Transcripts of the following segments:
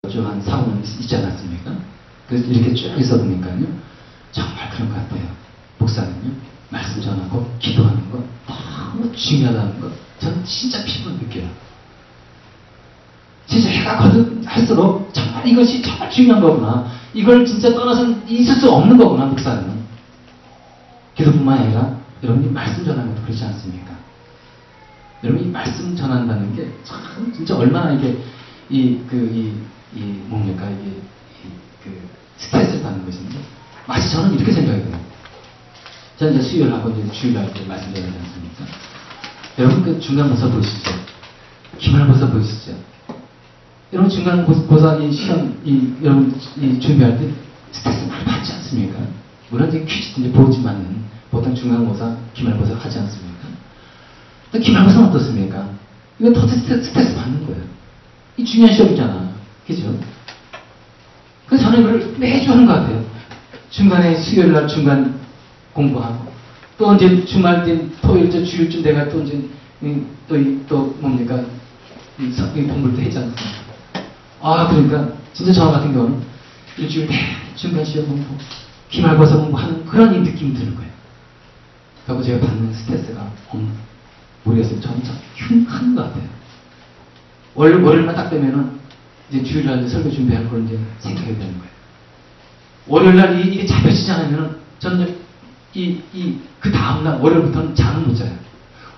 쭉 한 4, 5년 있지 않았습니까? 그래서 이렇게 쭉 있어 보니까요, 정말 그런 것 같아요. 목사는요, 말씀 전하고 기도하는 거 너무 중요하다는 거 저는 진짜 피부로 느껴요. 진짜 해가 거듭할수록 정말 이것이 정말 중요한 거구나. 이걸 진짜 떠나서는 있을 수 없는 거구나, 목사는. 기도뿐만 아니라 여러분이 말씀 전하는 것도 그렇지 않습니까? 여러분이 말씀 전한다는 게 참 진짜 얼마나 이게 뭡니까 스트레스를 받는 것인지. 마치 저는 이렇게 생각해요. 저는 이제 수요일하고 이제 주일날 말씀 전하지 않습니까? 여러분 그 중간고사 보시죠. 기말고사 보시죠. 여러분 중간고사 이 시험 여러분 준비할 때 스트레스 많이 받지 않습니까? 물론 이제 퀴즈도 이제 보지만은 보통 중간고사, 기말고사 하지 않습니까? 또 기말고사는 어떻습니까? 이거 더 스트레스 받는 거예요. 이 중요한 시험이잖아. 그죠? 그래서 저는 이걸 매주 하는 것 같아요. 중간에 수요일날 중간 공부하고, 또 이제 주말쯤, 토요일쯤, 주일쯤 내가 또 이제, 또 뭡니까? 공부를 또 했지 않습니까? 그러니까, 진짜 저 같은 경우는 일주일 내 중간 시험 공부, 기말고사 공부하는 그런 느낌이 드는 거예요. 그리고 제가 받는 스트레스가 모르겠어요. 점점 흉한 것 같아요. 월요일만 딱 되면은, 이제 주일날 설교 준비할 걸 이제 생각해야 되는 거예요. 월요일날 이게 잡혀지지 않으면은, 저는 이제 그 다음날, 월요일부터는 잠을 못 자요.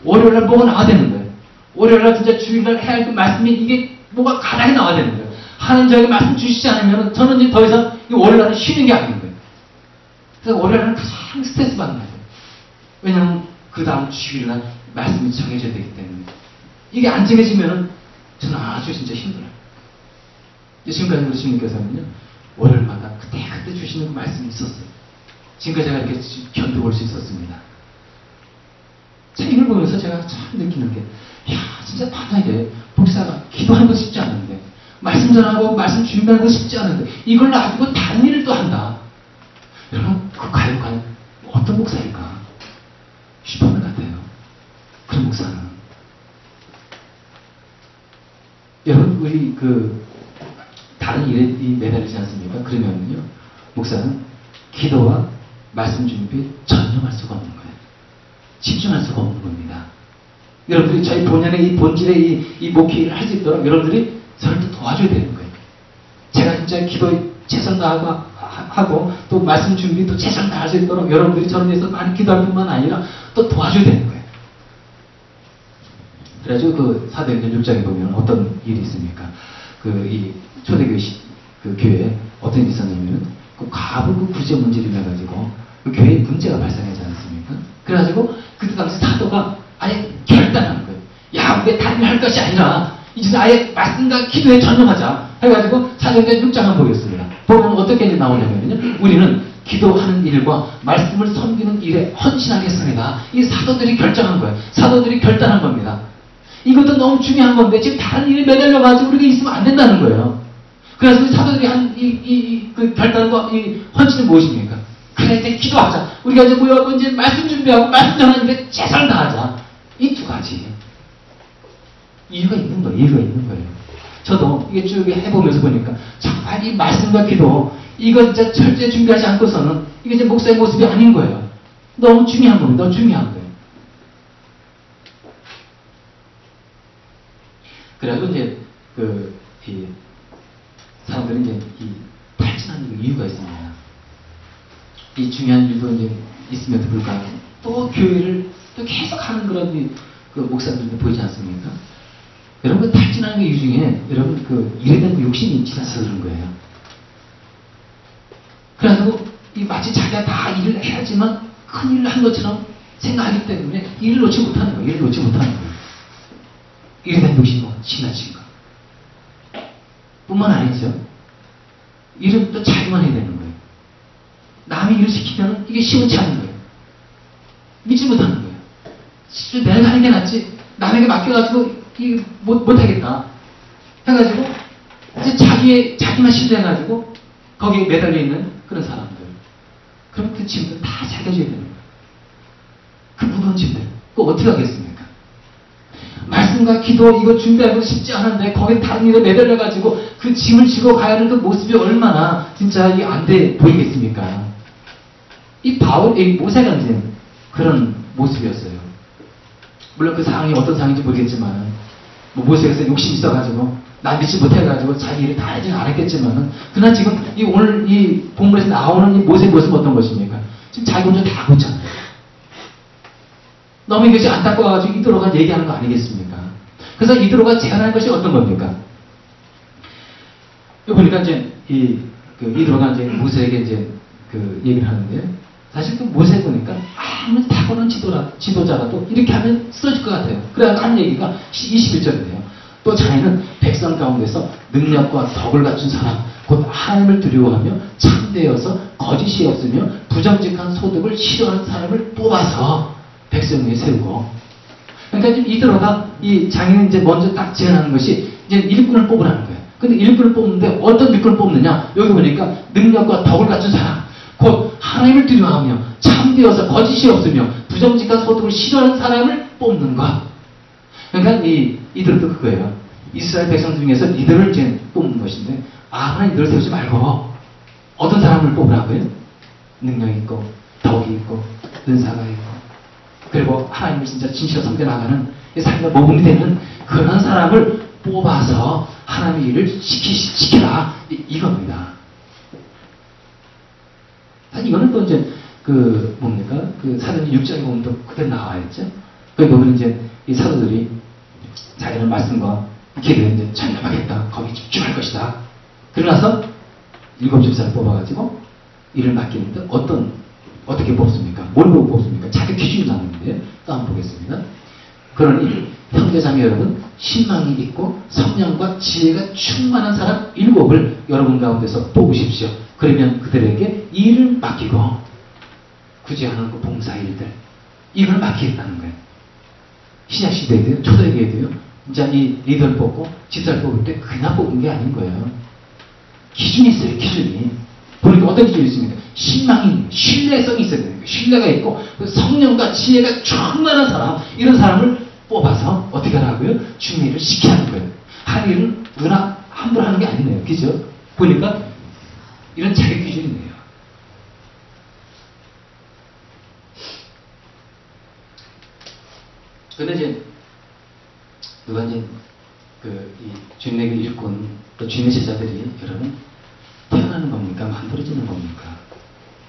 월요일날 뭐가 나와야 되는 거예요. 월요일날 진짜 주일날 해야 할 그 말씀이 이게 뭐가 가닥이 나와야 되는 거예요. 하나님 저에게 말씀 주시지 않으면은, 저는 이제 더 이상 이 월요일날은 쉬는 게 아닌 거예요. 그래서 월요일날은 가장 스트레스 받는 거예요. 왜냐하면 그 다음 주일날 말씀이 정해져야 되기 때문에. 이게 안 정해지면은, 저는 아주 진짜 힘들어요. 지금까지 우리 주님께서는요, 월요일마다 그때 주시는 그 말씀이 있었어요. 지금까지 제가 이렇게 견뎌올 수 있었습니다. 참 이걸 보면서 제가 참 느끼는 게, 진짜 만약에 목사가 기도하는 거 쉽지 않은데, 말씀 전하고 말씀 준비하는 거 쉽지 않은데, 이걸 놔두고 다른 일을 또 한다. 여러분, 과연 어떤 목사일까 싶은 것 같아요. 그런 목사는. 여러분, 우리 다른 일에 매달리지 않습니까? 그러면요, 목사는 기도와 말씀 준비 전념할 수가 없는 거예요. 집중할 수가 없는 겁니다. 여러분들이 저희 본연의 이 본질의 이 목회를 할 수 있도록 여러분들이 저를 또 도와줘야 되는 거예요. 제가 진짜 기도에 최선 다하고 또 말씀 준비도 최선 다할 수 있도록 여러분들이 저를 위해서 많이 기도할 뿐만 아니라 또 도와줘야 되는 거예요. 그래가지고 사도행전 6장에 보면 어떤 일이 있습니까? 이 초대교회 교회에 어떤 일이 있었냐면, 과부 구제 문제를 인해가지고 교회에 문제가 발생하지 않았습니까? 그래가지고 그때 당시 사도가 아예 결단한 거예요. 우리가 다른 일 할 것이 아니라 이제 아예 말씀과 기도에 전념하자 해가지고 사도행전 6장을 보겠습니다. 보면 어떻게 나오냐면요, 우리는 기도하는 일과 말씀을 섬기는 일에 헌신하겠습니다. 이 사도들이 결정한 거예요. 사도들이 결단한 겁니다. 이것도 너무 중요한 건데 지금 다른 일에 매달려가지고 우리가 있으면 안 된다는 거예요. 그래서 사도들이 한 그 결단과 이 헌신은 무엇입니까? 그래, 이제 기도하자. 우리가 이제 모여서 이제 말씀 준비하고 말씀 전하는 일에 최선을 다하자. 이 두 가지. 이유가 있는 거예요. 저도 이게 쭉 해보면서 보니까 정말 이 말씀과 기도, 이거 진짜 철저히 준비하지 않고서는 이게 이제 목사의 모습이 아닌 거예요. 너무 중요한 겁니다. 너무 중요한 거예요. 그래가지고 이제 사람들은 이제 탈진하는 이유가 있습니다. 이 중요한 일도 이제 있음에도 불구하고 또 교회를 또 계속 하는 그런 목사들도 보이지 않습니까? 여러분, 탈진하는 이유 중에 여러분 일에 대한 욕심이 지나서 그런 거예요. 그래가지고 마치 자기가 다 일을 해야지만 큰 일을 한 것처럼 생각하기 때문에 일을 놓지 못하는 거예요. 일에 대한 욕심이 지나친 거. 뿐만 아니죠. 일은 또 자기만 해야 되는 거예요. 남이 일을 시키면 이게 시원치 않은 거예요. 믿지 못하는 거예요. 내가 하는 게 낫지. 남에게 맡겨가지고 못하겠다. 해가지고 이제 자기만 신뢰해가지고 거기에 매달려 있는 그런 사람들. 그럼 그 짐들 다 자기가 져야 되는 거예요. 그 무거운 짐들. 그거 어떻게 하겠습니까? 말씀 말씀과 기도 이거 준비하는 거 쉽지 않은데 거기 다른 일에 매달려가지고 그 짐을 지고 가야 하는 그 모습이 얼마나 진짜 이 안 돼 보이겠습니까? 이 모세가 이제 그런 모습이었어요. 물론 그 상황이 어떤 상황인지 모르겠지만 뭐 모세가 욕심이 있어가지고 나 믿지 못해가지고 자기 일을 다 하지는 않았겠지만은 그러나 지금 오늘 이 본문에서 나오는 이 모세의 모습은 어떤 것입니까? 지금 자기 혼자 다 하고 있잖아요. 너무 이것이 안타까워가지고 이드로가 얘기하는 거 아니겠습니까? 그래서 이드로가 제안하는 것이 어떤 겁니까? 여기 보니까 이제 이드로가 이제 모세에게 이제 그 얘기를 하는데 사실 그 모세 보니까 아무리 타고난 지도자라도 이렇게 하면 쓰러질 것 같아요. 그래서 하는 얘기가 21절인데요. 또 자기는 백성 가운데서 능력과 덕을 갖춘 사람, 곧 하나님을 두려워하며 참되어서 거짓이 없으며 부정직한 소득을 싫어하는 사람을 뽑아서 백성 위에 세우고. 그러니까 지금 이드로가 이 장인은 이제 먼저 딱 제안하는 것이 이제 일꾼을 뽑으라는 거예요. 근데 일꾼을 뽑는데 어떤 일꾼을 뽑느냐? 여기 보니까 능력과 덕을 갖춘 사람, 곧 하나님을 두려워하며 참되어서 거짓이 없으며 부정직한 소득을 싫어하는 사람을 뽑는 것. 그러니까 이들도 그거예요. 이스라엘 백성 중에서 이들을 이제 뽑는 것인데, 아무나 이들을 세우지 말고 어떤 사람을 뽑으라고요? 능력이 있고 덕이 있고 은사가 있고 그리고 하나님을 진짜 진실로 섬겨나가는 삶의 모범이 되는 그런 사람을 뽑아서 하나님의 일을 지키라 이겁니다. 이거는 또 이제 뭡니까? 사도행 6장에 보면 또 그게 나와 있죠. 거기 보면 이제 이 사도들이 자기는 말씀과 기도에 이제 전념하겠다. 거기 집중할 것이다. 그러나서 7집사를 뽑아가지고 일을 맡기는데 어떻게 뽑습니까? 뭘 보고 뽑습니까? 자기 기준이 나오는데 또 한번 보겠습니다. 그러니 형제자매 여러분, 신망이 있고 성령과 지혜가 충만한 사람 7을 여러분 가운데서 뽑으십시오. 그러면 그들에게 일을 맡기고 굳이 하는 그 봉사일들 이걸 맡기겠다는 거예요. 신약시대에도요, 초대교회도요, 진짜 이 리더를 뽑고 집사를 뽑을 때 그냥 뽑은 게 아닌 거예요. 기준이 있어요, 기준이. 보니까 어떤 기준이 있습니까? 신망이, 신뢰성이 있어야 되는 거예요. 신뢰가 있고 성령과 지혜가 충만한 사람, 이런 사람을 뽑아서 어떻게 하라고요? 주님 일을 시켜야 하는 거예요. 할 일은 누구나 함부로 하는 게 아니네요. 그죠? 보니까 이런 자격 기준이네요. 근데 이제 누가 이제 이 주님의 일꾼 또 주님의 제자들이 여러분 태어나는 겁니까? 만들어지는 겁니까?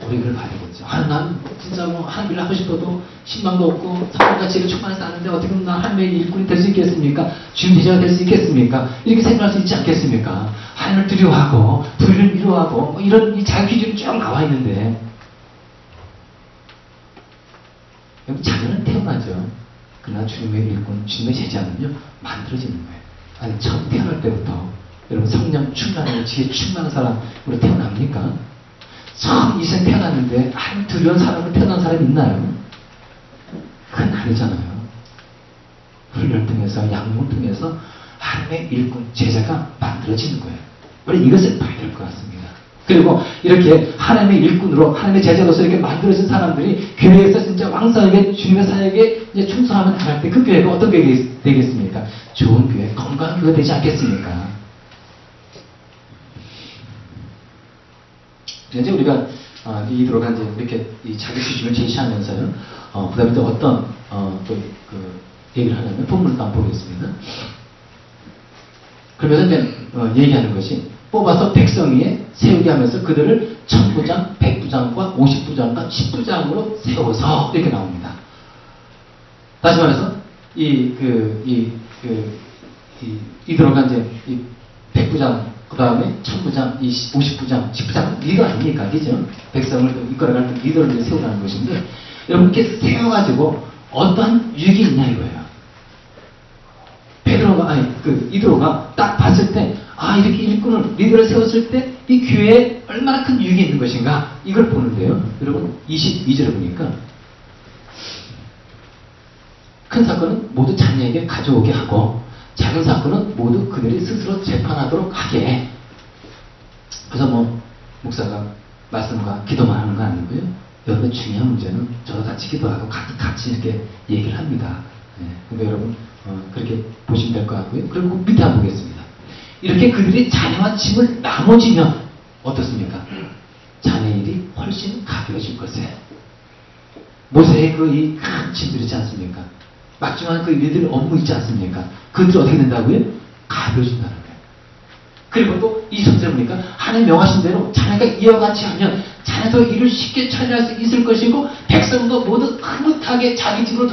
우리 그걸 봐야 되겠죠. 난 진짜 뭐 하나님 일을 하고 싶어도 신망도 없고 성령과 지혜가 충만해서 아는데 어떻게 보면 나 하나님의 일꾼이 될 수 있겠습니까? 주님 제자가 될 수 있겠습니까? 이렇게 생각할 수 있지 않겠습니까? 하나님을 두려워하고 불의를 미워하고 뭐 이런 이 자기 기준이 쭉 나와 있는데 여러분 자녀는 태어나죠. 그러나 주님의 일꾼, 주님의 제자는요 만들어지는 거예요. 아니 처음 태어날 때부터 여러분 성령 충만한 지혜 충만한 사람으로 태어납니까? 처음 이 생 태어났는데 하나님 두려운 사람으로 태어난 사람이 있나요? 그건 아니잖아요. 훈련을 통해서 양육을 통해서 하나님의 일꾼 제자가 만들어지는 거예요. 우리 이것을 봐야 될 것 같습니다. 그리고 이렇게 하나님의 일꾼으로 하나님의 제자로서 이렇게 만들어진 사람들이 교회에서 진짜 왕성하게 주님의 사역에 이제 충성하면 나갈 때 그 교회가 어떤 교회가 되겠습니까? 좋은 교회, 건강한 교회가 되지 않겠습니까? 이제 우리가 이드로가 이제 이렇게 이 자기 기준을 제시하면서요, 그 다음에 또 어떤 얘기를 하냐면 본문을 한번 보겠습니다. 그러면서 이제 얘기하는 것이 뽑아서 백성 위에 세우게 하면서 그들을 1000부장, 100부장과 50부장과 10부장으로 세워서 이렇게 나옵니다. 다시 말해서 이드로가 이제 이 100부장 그 다음에 1000부장, 50부장, 10부장 리더 아닙니까? 그죠? 백성을 이끌어갈 때 리더를 세우라는 것인데 여러분 이렇게 세워가지고 어떠한 유익이 있냐 이거예요. 이드로가 딱 봤을 때 이렇게 일꾼을 리더를 세웠을 때 이 교회에 얼마나 큰 유익이 있는 것인가 이걸 보는데요. 여러분 22절에 보니까 큰 사건은 모두 자녀에게 가져오게 하고 작은 사건은 모두 그들이 스스로 재판하도록 하게. 그래서 뭐 목사가 말씀과 기도만 하는 거 아니고요. 여러분 중요한 문제는 저도 같이 기도하고 같이 이렇게 얘기를 합니다. 그러니까 여러분 그렇게 보시면 될 것 같고요. 그리고 밑에 한번 보겠습니다. 이렇게 그들이 자녀와 짐을 나눠지면 어떻습니까? 자녀의 일이 훨씬 가벼워질 것이에요. 모세의 그 이 큰 짐들 있지 않습니까? 막중한 그 일들 업무 있지 않습니까? 그들이 어떻게 된다고요? 가벼워진다는 거예요. 그리고 또 이 성경을 보니까 하나님 명하신 대로 자네가 이와 같이 하면 자네도 일을 쉽게 처리할 수 있을 것이고 백성도 모두 흐뭇하게 자기 집으로 돌아